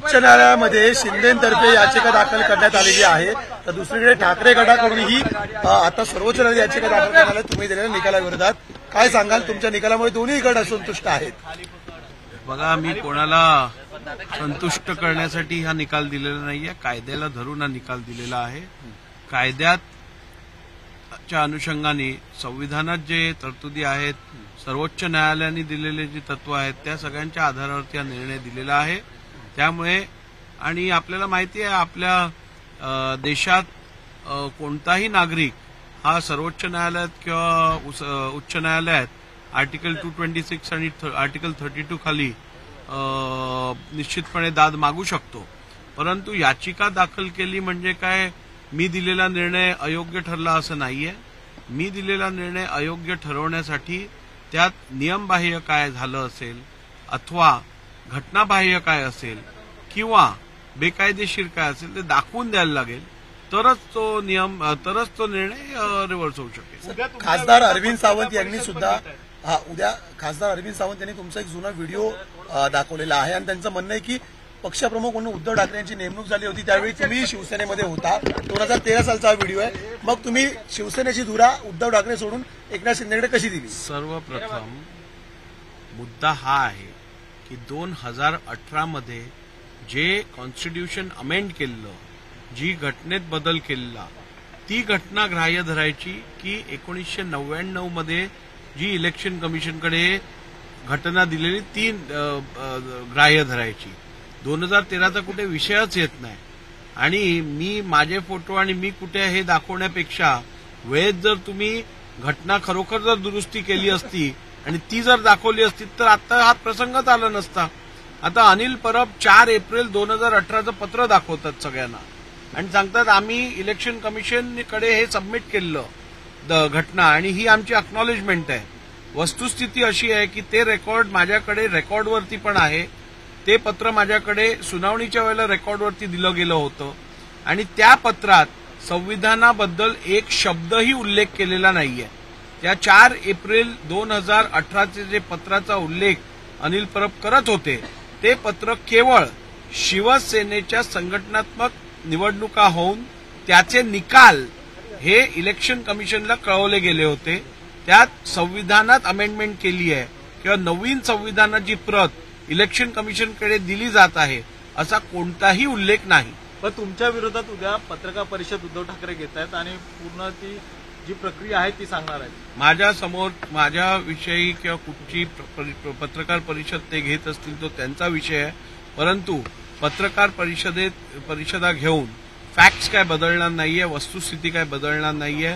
उच्च न्यायालयामध्ये शिंदेतर्फे याचिका दाखल करण्यात आलेली आहे, तर दुसरीकडे ठाकरे गटाकडूनही आता सर्वोच्च न्यायालयात याचिका दाखल करण्याला तुम्ही दिलेल्या निकालाविरोधात काय सांगाल? तुमच्या निकालामुळे दोन्ही गट असंतुष्ट आहेत. बघा, मी कोणाला संतुष्ट करण्यासाठी हा निकाल दिलेला नाहीये. कायद्याला धरून हा निकाल दिलेला आहे. कायद्याच्या अनुषंगाने संविधानात जे तरतुदी आहेत, सर्वोच्च न्यायालयाने दिलेले जे तत्व आहेत, त्या सगळ्यांच्या आधारावरती हा निर्णय दिलेला आहे. त्यामुळे आणि आपल्याला माहिती आहे, आपल्या देशात कोणताही नागरिक हा सर्वोच्च न्यायालयात किंवा उच्च न्यायालयात आर्टिकल 226 आणि आर्टिकल 32 खाली निश्चितपणे दाद मागू शकतो. परंतु याचिका दाखल केली म्हणजे काय मी दिलेला निर्णय अयोग्य ठरला असं नाहीये. मी दिलेला निर्णय अयोग्य ठरवण्यासाठी त्यात नियमबाह्य काय झालं असेल अथवा घटनाबाह्य काय असेल किंवा बेकायदेशीर काय असेल ते दाखवून द्यायला लागेल, तरच तो निर्णय रिव्हर्स होऊ शकेल. खासदार अरविंद सावंत यांनी सुद्धा उद्या खासदार अरविंद सावंत यांनी तुमचा एक जुना व्हिडिओ दाखवलेला आहे आणि त्यांचं म्हणणं आहे की पक्षप्रमुख म्हणून उद्धव ठाकरे यांची नेमणूक झाली होती त्यावेळी तुम्ही शिवसेनेमध्ये होता. 2013 सालचा हा व्हिडिओ आहे. मग तुम्ही शिवसेनेची धुरा उद्धव ठाकरे सोडून एकनाथ शिंदेकडे कशी दिली? सर्वप्रथम मुद्दा हा आहे की 2018 मध्ये जे कॉन्स्टिट्यूशन अमेंड केलं, जी घटनेत बदल केलेला, ती घटना ग्राह्य धरायची की 1999 मध्ये जी इलेक्शन कमिशनकडे घटना दिलेली ती ग्राह्य धरायची? 2013चा कुठे विषयच येत नाही. आणि मी माझे फोटो आणि मी कुठे हे दाखवण्यापेक्षा वेळेत जर तुम्ही घटना खरोखर जर दुरुस्ती केली असती आणि ती जर दाखवली असती तर आता हा प्रसंगच आला नसता. आता अनिल परब 4 एप्रिल 2018चं पत्र दाखवतात सगळ्यांना आणि सांगतात आम्ही इलेक्शन कमिशनकडे हे सबमिट केलं घटना आणि ही आमची अक्नॉलेजमेंट आहे. वस्तुस्थिती अशी आहे की ते रेकॉर्ड माझ्याकडे रेकॉर्डवरती पण आहे. ते पत्र माझ्याकडे सुनावणीच्या वेळेला रेकॉर्डवरती दिलं गेलं होतं आणि त्या पत्रात संविधानाबद्दल एक शब्दही उल्लेख केलेला नाहीये. त्या 4 एप्रिल 2018चे जे पत्राचा उल्लेख अनिल परब करत होते ते पत्र केवळ शिवसेनेच्या संघटनात्मक निवडणुका होऊन त्याचे निकाल हे इलेक्शन कमिशनला कळवले गेले होते. त्यात संविधानात अमेंडमेंट केली आहे किंवा नवीन संविधानाची प्रत इलेक्शन कमिशनकडे दिली जात आहे असा कोणताही उल्लेख नाही. पण तुमच्या विरोधात उद्या पत्रकार परिषद उद्धव ठाकरे घेत आहेत आणि पूर्ण ती जी प्रक्रिया आहे ती सांगणार आहेत. माझ्यासमोर माझ्याविषयी किंवा कुठची पत्रकार परिषद ते घेत असतील तो त्यांचा विषय आहे. परंतु पत्रकार परिषदा घेऊन फॅक्ट्स काय बदलणार नाहीये, वस्तुस्थिती काय बदलणार नाहीये.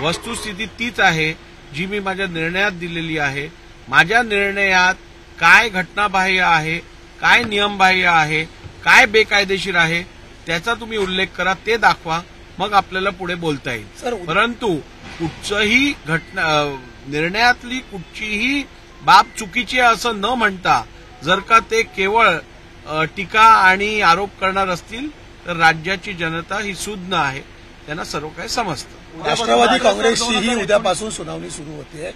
वस्तुस्थिती तीच आहे जी मी माझ्या निर्णयात दिलेली आहे. माझ्या निर्णयात काय घटनाबाह्य आहे, काय नियमबाह्य आहे, काय बेकायदेशीर आहे त्याचा तुम्ही उल्लेख करा, ते दाखवा, मग आपल्याला पुढे बोलता येईल. परंतु कुठचंही निर्णयातली कुठचीही बाब चुकीची आहे असं न म्हणता जर का ते केवळ टीका आणि आरोप करणार असतील तर राज्याची जनता ही सुज्ञ आहे, त्यांना सर्व काही समजतं. राष्ट्रवादी काँग्रेसची ही उद्यापासून सुनावणी सुरू होते.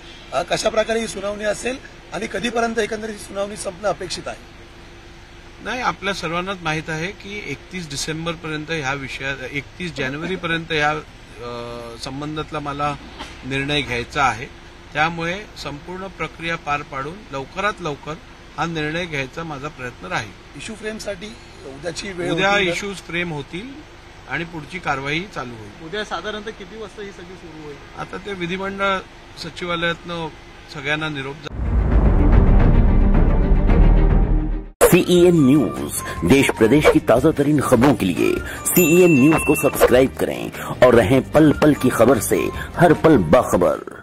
कशा प्रकारे ही सुनावणी असेल आणि कधीपर्यंत एकंदरीत सुनावणी संपणं अपेक्षित आहे? नाही, आपल्या सर्वांनाच माहित आहे की 31 डिसेंबरपर्यंत ह्या विषयात 31 जानेवारीपर्यंत ह्या संबंधातला मला निर्णय घ्यायचा आहे. त्यामुळे संपूर्ण प्रक्रिया पार पाडून लवकरात लवकर हा निर्णय घ्यायचा माझा प्रयत्न राहील. इश्यू फ्रेमसाठी उद्याची वेळ, उद्या इश्यूज फ्रेम होतील आणि पुढची कारवाई चालू होईल. उद्या साधारणतः किती वाजता ही सगळी सुरू होईल? आता ते विधिमंडळ सचिवालयातनं सगळ्यांना निरोप. CEN न्यूज, देश प्रदेश की ताजा तरीन खबरों के लिए CEN न्यूज को सब्सक्राइब करें और रहें पल पल की खबर से हर पल बाखबर.